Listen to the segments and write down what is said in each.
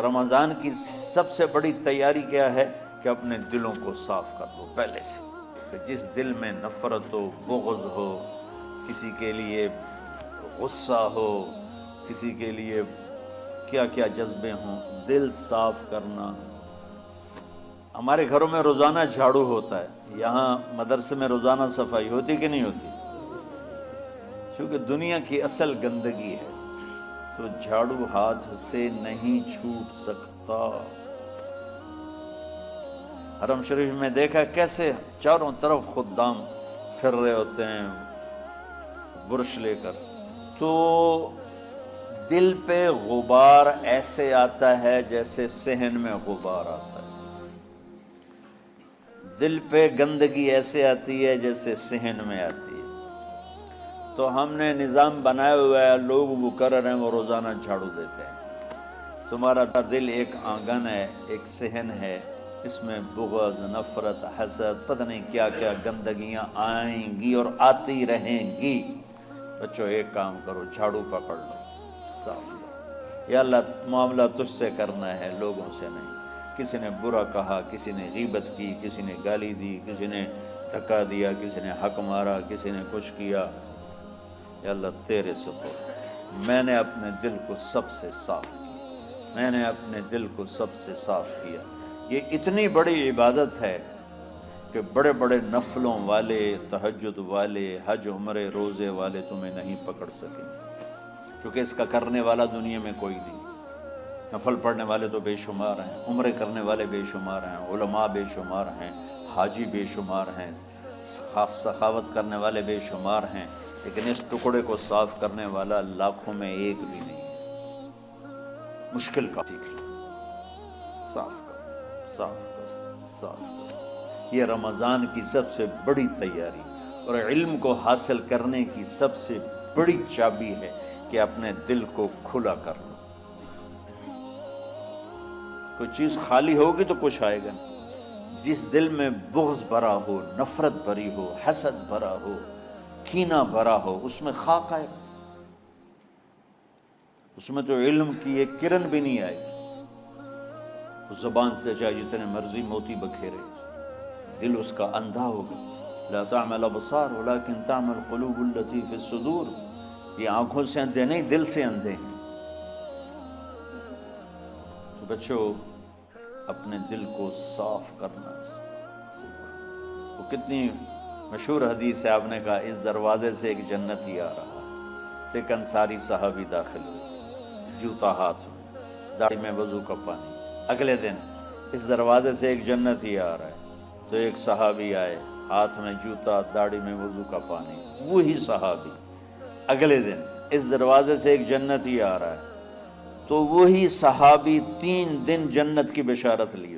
رمضان کی سب سے بڑی تیاری کیا ہے کہ اپنے دلوں کو صاف کر دو پہلے سے، کہ جس دل میں نفرت ہو، بغض ہو، کسی کے لیے غصہ ہو، کسی کے لیے کیا کیا جذبے ہوں، دل صاف کرنا۔ ہمارے گھروں میں روزانہ جھاڑو ہوتا ہے، یہاں مدرسے میں روزانہ صفائی ہوتی کہ نہیں ہوتی؟ کیونکہ دنیا کی اصل گندگی ہے تو جھاڑو ہاتھ سے نہیں چھوٹ سکتا۔ حرم شریف میں دیکھا کیسے چاروں طرف خدام پھر رہے ہوتے ہیں برش لے کر، تو دل پہ غبار ایسے آتا ہے جیسے صحن میں غبار آتا ہے، دل پہ گندگی ایسے آتی ہے جیسے صحن میں آتی ہے۔ تو ہم نے نظام بنایا ہوا ہے، لوگ وہ کر رہے ہیں، وہ روزانہ جھاڑو دیتے ہیں۔ تمہارا دل ایک آنگن ہے، ایک صحن ہے، اس میں بغض، نفرت، حسد، پتہ نہیں کیا کیا گندگیاں آئیں گی اور آتی رہیں گی۔ بچوں ایک کام کرو، جھاڑو پکڑ لو، صاف کرو۔ یا اللہ معاملہ تجھ سے کرنا ہے، لوگوں سے نہیں۔ کسی نے برا کہا، کسی نے غیبت کی، کسی نے گالی دی، کسی نے دھکا دیا، کسی نے حق مارا، کسی نے کچھ کیا، یا اللہ تیرے سپرد میں نے اپنے دل کو سب سے صاف کیا، میں نے اپنے دل کو سب سے صاف کیا۔ یہ اتنی بڑی عبادت ہے کہ بڑے بڑے نفلوں والے، تہجد والے، حج عمرے روزے والے تمہیں نہیں پکڑ سکیں، کیونکہ اس کا کرنے والا دنیا میں کوئی نہیں۔ نفل پڑھنے والے تو بے شمار ہیں، عمرے کرنے والے بے شمار ہیں، علماء بے شمار ہیں، حاجی بے شمار ہیں، سخاوت کرنے والے بے شمار ہیں، لیکن اس ٹکڑے کو صاف کرنے والا لاکھوں میں ایک بھی نہیں۔ مشکل کا سیکھ لو، صاف کرو، صاف کرو، صاف کرو۔ یہ رمضان کی سب سے بڑی تیاری اور علم کو حاصل کرنے کی سب سے بڑی چابی ہے کہ اپنے دل کو کھلا کر لو۔ کوئی چیز خالی ہوگی تو کچھ آئے گا۔ جس دل میں بغض بھرا ہو، نفرت بھری ہو، حسد بھرا ہو، کینہ بھرا ہو، اس میں خاک آئے گا، اس میں تو علم کی ایک کرن بھی نہیں آئے گی۔ اس زبان سے چاہے جتنے مرضی موتی بکھیرے، دل اس کا اندھا ہوگا۔ لا تعمل ابصار ولکن تعمل القلوب التي في الصدور۔ یہ آنکھوں سے اندھے نہیں، دل سے اندھے ہیں۔ تو بچوں اپنے دل کو صاف کرنا سیکھو۔ وہ کتنی مشہور حدیث ہے، آپ نے کہا اس دروازے سے ایک جنتی آ رہا، تو ایک انصاری صحابی داخل ہوئے، جوتا ہاتھ میں، داڑھی میں وضو کا پانی۔ اگلے دن اس دروازے سے ایک جنتی آ رہا ہے، تو ایک صحابی آئے، ہاتھ میں جوتا، داڑھی میں وضو کا پانی۔ وہی صحابی اگلے دن اس دروازے سے ایک جنتی آ رہا ہے، تو وہی صحابی 3 دن جنت کی بشارت لیے۔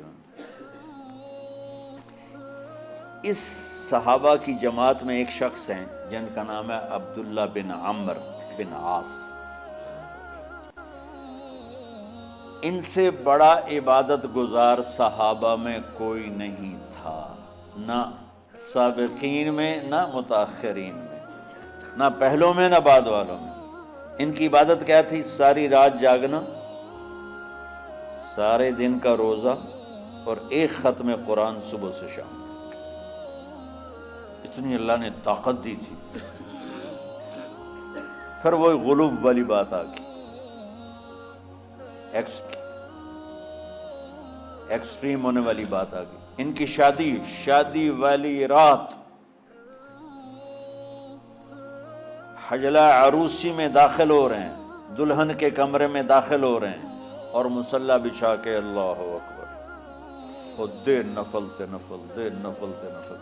اس صحابہ کی جماعت میں ایک شخص ہیں جن کا نام ہے عبداللہ بن عمرو بن عاص۔ ان سے بڑا عبادت گزار صحابہ میں کوئی نہیں تھا، نہ سابقین میں، نہ متاخرین میں، نہ پہلوں میں، نہ بعد والوں میں۔ ان کی عبادت کیا تھی؟ ساری رات جاگنا، سارے دن کا روزہ، اور ایک ختم قرآن صبح سے شام۔ اتنی اللہ نے طاقت دی تھی۔ پھر وہی غلوب والی بات آ گئی، ایکسٹریم ہونے والی بات آ گئی۔ ان کی شادی والی رات حجلہ عروسی میں داخل ہو رہے ہیں، دلہن کے کمرے میں داخل ہو رہے ہیں، اور مصلی بچھا کے اللہ اکبر، اور دیر نفل تے نفل، دیر نفل تے نفل۔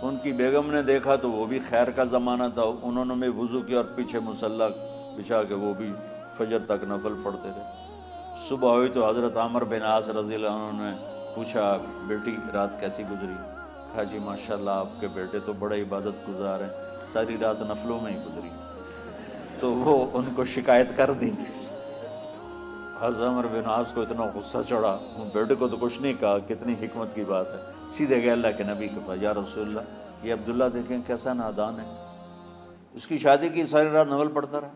تو ان کی بیگم نے دیکھا تو وہ بھی خیر کا زمانہ تھا، انہوں نے بھی وضو کیا اور پیچھے مصلی بچھا کے وہ بھی فجر تک نفل پڑھتے رہے۔ صبح ہوئی تو حضرت عمرو بن عاص رضی اللہ عنہ نے پوچھا، بیٹی رات کیسی گزری؟ کہا جی ماشاءاللہ آپ کے بیٹے تو بڑے عبادت گزار ہیں، ساری رات نفلوں میں ہی گزری۔ تو وہ ان کو شکایت کر دی۔ حضرت عمرو بن عاص کو اتنا غصہ چڑھا، وہ بیٹے کو تو کچھ نہیں کہا، کتنی حکمت کی بات ہے، سیدھے گئے اللہ کے نبی کے پاس، یا رسول اللہ یہ عبداللہ دیکھیں کیسا نادان ہے، اس کی شادی کی ساری رات نفل پڑھتا رہا۔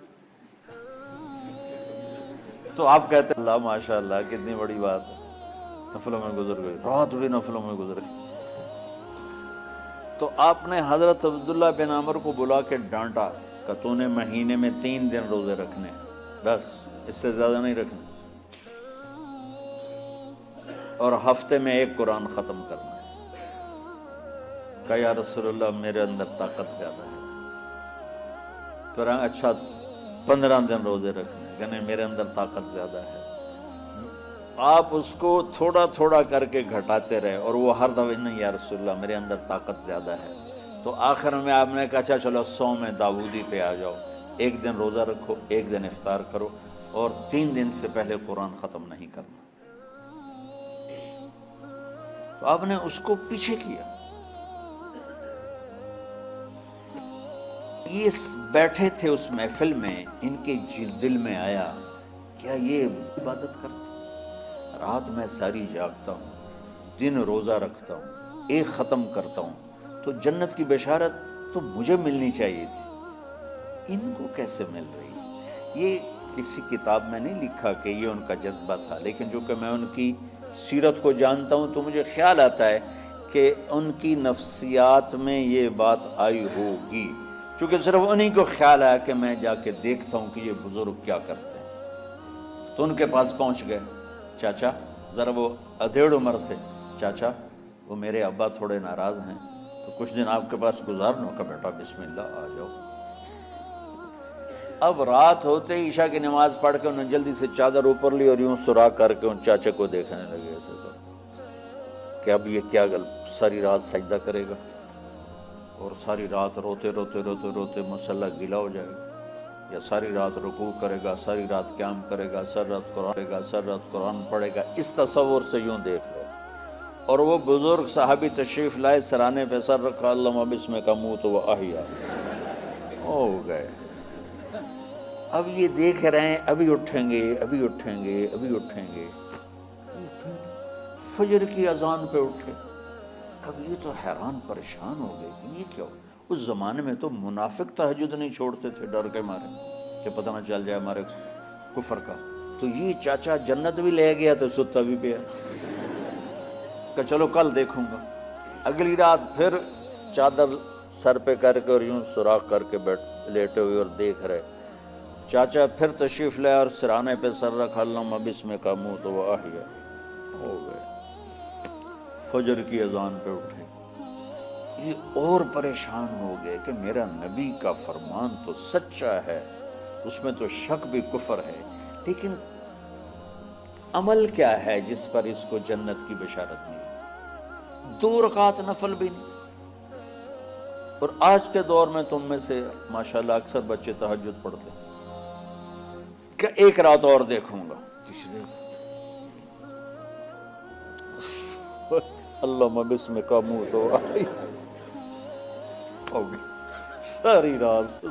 تو آپ کہتے ہیں اللہ ماشاء اللہ کتنی بڑی بات ہے، نفلوں میں گزر گئی، رات بھی نفلوں میں گزر گئی۔ تو آپ نے حضرت عبداللہ بن عمر کو بلا کے ڈانٹا کہ تو نے مہینے میں 3 دن روزے رکھنے، بس اس سے زیادہ نہیں رکھنے، اور ہفتے میں 1 قرآن ختم کرنا ہے۔ کہا یا رسول اللہ میرے اندر طاقت زیادہ ہے۔ پھر اچھا 15 دن روزے رکھنے، کہ نہیں میرے اندر طاقت زیادہ ہے۔ آپ اس کو تھوڑا تھوڑا کر کے گھٹاتے رہے، اور وہ ہر دفعہ نہیں یا رسول اللہ میرے اندر طاقت زیادہ ہے۔ تو آخر میں آپ نے کہا اچھا چلو 100 میں داؤدی پہ آ جاؤ، 1 دن روزہ رکھو، 1 دن افطار کرو، اور 3 دن سے پہلے قرآن ختم نہیں کرنا۔ تو آپ نے اس کو پیچھے کیا۔ یہ بیٹھے تھے اس محفل میں، ان کے دل میں آیا کیا یہ عبادت کرتے، رات میں ساری جاگتا ہوں، دن روزہ رکھتا ہوں، 1 ختم کرتا ہوں، تو جنت کی بشارت تو مجھے ملنی چاہیے تھی، ان کو کیسے مل رہی؟ یہ کسی کتاب میں نہیں لکھا کہ یہ ان کا جذبہ تھا، لیکن جو کہ میں ان کی سیرت کو جانتا ہوں تو مجھے خیال آتا ہے کہ ان کی نفسیات میں یہ بات آئی ہوگی، چونکہ صرف انہی کو خیال آیا کہ میں جا کے دیکھتا ہوں کہ یہ بزرگ کیا کرتے ہیں۔ تو ان کے پاس پہنچ گئے، چاچا ذرا، وہ ادھیڑ عمر تھے، چاچا وہ میرے ابا تھوڑے ناراض ہیں، تو کچھ دن آپ کے پاس گزارنا کا، بیٹا بسم اللہ آ جاؤ۔ اب رات ہوتے ہی عشاء کی نماز پڑھ کے انہوں نے جلدی سے چادر اوپر لی اور یوں سراغ کر کے ان چاچے کو دیکھنے لگے ایسے کہ اب یہ کیا ساری رات سجدہ کرے گا، اور ساری رات روتے روتے روتے روتے مصلی گیلا ہو جائے گا، یا ساری رات رکوع کرے گا، ساری رات قیام کرے گا، سر رات قرآن پڑھے گا، سر رات قرآن پڑھے گا، اس تصور سے یوں دیکھ لو۔ اور وہ بزرگ صحابی تشریف لائے، سرانے پہ سر رکھا، اللہم بسمک اموت و احیا، ہو گئے۔ اب یہ دیکھ رہے ہیں ابھی اٹھیں گے، ابھی اٹھیں گے، ابھی اٹھیں گے، فجر کی اذان پہ اٹھے۔ اب یہ تو حیران پریشان ہو گئے کہ یہ کیا ہو؟ اس زمانے میں تو منافق تہجد نہیں چھوڑتے تھے ڈر کے مارے کہ پتہ نہ چل جائے ہمارے کفر کا، تو یہ چاچا جنت بھی لے گیا تو ستا بھی پیا کہ چلو کل دیکھوں گا۔ اگلی رات پھر چادر سر پہ کر کے اور یوں سوراخ کر کے لیٹے ہوئے اور دیکھ رہے، چاچا پھر تشریف لے اور سرانے پہ سر رکھا، اللہم بسمک اموت و احیا، ہو گئے۔ فجر کی اذان پہ اٹھے، یہ اور پریشان ہو گئے کہ میرا نبی کا فرمان تو سچا ہے، اس میں تو شک بھی کفر ہے، لیکن عمل کیا ہے جس پر اس کو جنت کی بشارت ملی؟ 2 رکعت نفل بھی نہیں۔ اور آج کے دور میں تم میں سے ماشاءاللہ اکثر بچے تہجد پڑھتے کہ 1 رات اور دیکھوں گا، تیسری اللہم بسمک اموت و احیا، ہو گئی ساری رات۔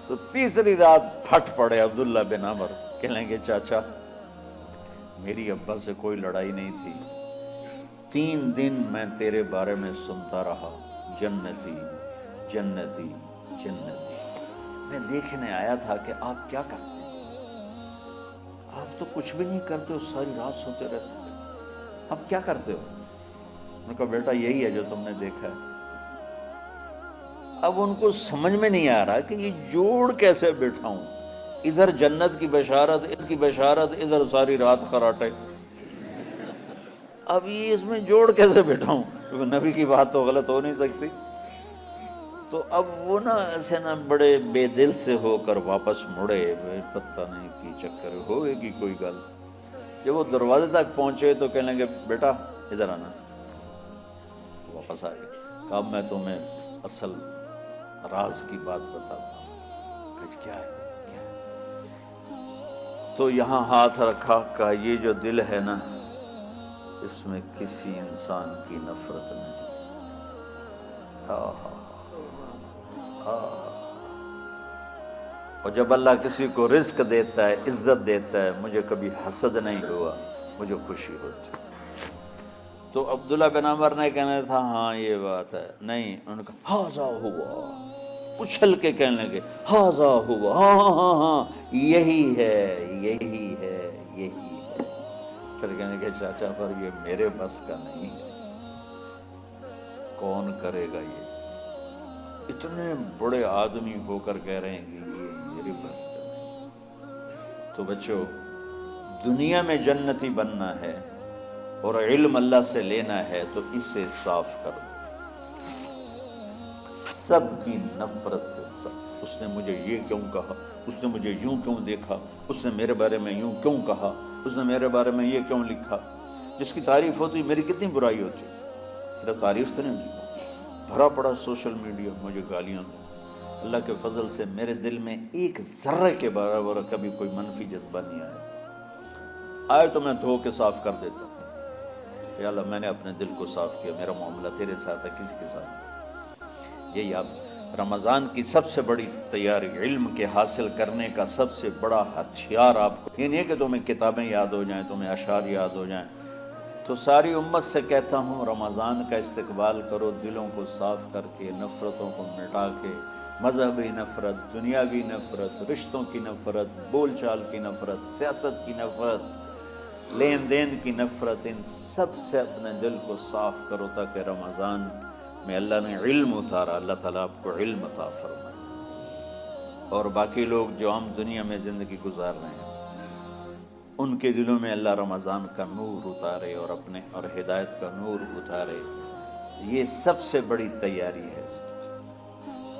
تو تیسری رات پھٹ پڑے عبداللہ بن عمر، کہنے لگے چاچا میری ابا سے کوئی لڑائی نہیں تھی، 3 دن میں تیرے بارے میں سنتا رہا، جنتی جنتی جنتی، میں دیکھنے آیا تھا کہ آپ کیا کرتے ہیں، آپ تو کچھ بھی نہیں کرتے ہو، ساری رات سوتے رہتے، اب کیا کرتے ہو؟ انہوں نے کہا بیٹا یہی ہے جو تم نے دیکھا ہے۔ اب ان کو سمجھ میں نہیں آ رہا کہ یہ جوڑ کیسے بٹھاؤں، ادھر جنت کی بشارت، ادھر ساری رات خراٹے، اب یہ اس میں جوڑ کیسے بٹھاؤں، کیونکہ نبی کی بات تو غلط ہو نہیں سکتی۔ تو اب وہ ایسے بڑے بے دل سے ہو کر واپس مڑے، پتہ نہیں کی چکر ہوئے گی کوئی گل۔ جب وہ دروازے تک پہنچے تو کہنے لگے بیٹا ادھر آنا، واپس آ گئے۔ کہا میں تمہیں اصل راز کی بات بتاتا ہوں۔ کہا کیا ہے کیا ہے؟ تو یہاں ہاتھ رکھا، کہا یہ جو دل ہے نا، اس میں کسی انسان کی نفرت نہیں۔ اور جب اللہ کسی کو رزق دیتا ہے، عزت دیتا ہے، مجھے کبھی حسد نہیں ہوا، مجھے خوشی ہوتی۔ تو عبداللہ بن عمر نے کہنا تھا ہاں یہ بات ہے، نہیں، انہوں نے کہا ہاذا ہوا، اچھل کے کہنے لگے ہاذا ہوا، ہاں ہاں ہاں ہاں یہی ہے یہی ہے یہی ہے۔ پھر کہنے لگے چاچا پر یہ میرے بس کا نہیں ہے، کون کرے گا یہ؟ اتنے بڑے آدمی ہو کر کہہ رہے ہیں کہ یہ میرے بس کا نہیں۔ تو بچوں، دنیا میں جنتی بننا ہے اور علم اللہ سے لینا ہے تو اسے صاف کرو، سب کی نفرت سے سب، اس نے مجھے یہ کیوں کہا، اس نے مجھے یوں کیوں دیکھا، اس نے میرے بارے میں یوں کیوں کہا، اس نے میرے بارے میں یہ کیوں لکھا۔ جس کی تعریف ہوتی میری کتنی برائی ہوتی، صرف تعریف تو نہیں ہوتی، بھرا پڑا سوشل میڈیا مجھے گالیاں دیں۔ اللہ کے فضل سے میرے دل میں ایک ذرے کے برابر کبھی کوئی منفی جذبہ نہیں آیا، آئے تو میں دھو کے صاف کر دیتا ہوں، یا اللہ میں نے اپنے دل کو صاف کیا، میرا معاملہ تیرے ساتھ ہے، کسی کے ساتھ نہیں۔ یہی آپ رمضان کی سب سے بڑی تیاری، علم کے حاصل کرنے کا سب سے بڑا ہتھیار آپ کو یہ نہیں ہے کہ تمہیں کتابیں یاد ہو جائیں، تمہیں اشعار یاد ہو جائیں۔ تو ساری امت سے کہتا ہوں رمضان کا استقبال کرو، دلوں کو صاف کر کے، نفرتوں کو مٹا کے، مذہبی نفرت، دنیاوی نفرت، رشتوں کی نفرت، بول چال کی نفرت، سیاست کی نفرت، لین دین کی نفرت، ان سب سے اپنے دل کو صاف کرو تاکہ رمضان میں اللہ نے علم اتارا، اللہ تعالیٰ آپ کو علم عطا فرمائے، اور باقی لوگ جو عام دنیا میں زندگی گزار رہے ہیں ان کے دلوں میں اللہ رمضان کا نور اتارے اور اپنے اور ہدایت کا نور اتارے۔ یہ سب سے بڑی تیاری ہے اس کی۔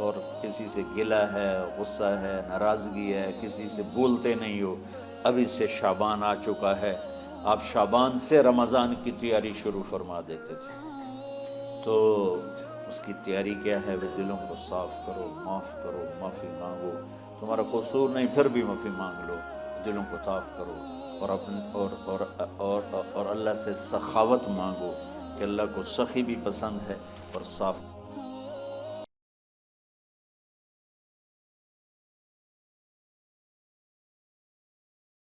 اور کسی سے گلہ ہے، غصہ ہے، ناراضگی ہے، کسی سے بولتے نہیں ہو، ابھی سے شعبان آ چکا ہے، آپ شعبان سے رمضان کی تیاری شروع فرما دیتے تھے، تو اس کی تیاری کیا ہے؟ وہ دلوں کو صاف کرو، معاف کرو، معافی مانگو، تمہارا قصور نہیں پھر بھی معافی مانگ لو، دلوں کو صاف کرو، اور اللہ سے سخاوت مانگو کہ اللہ کو سخی بھی پسند ہے اور صاف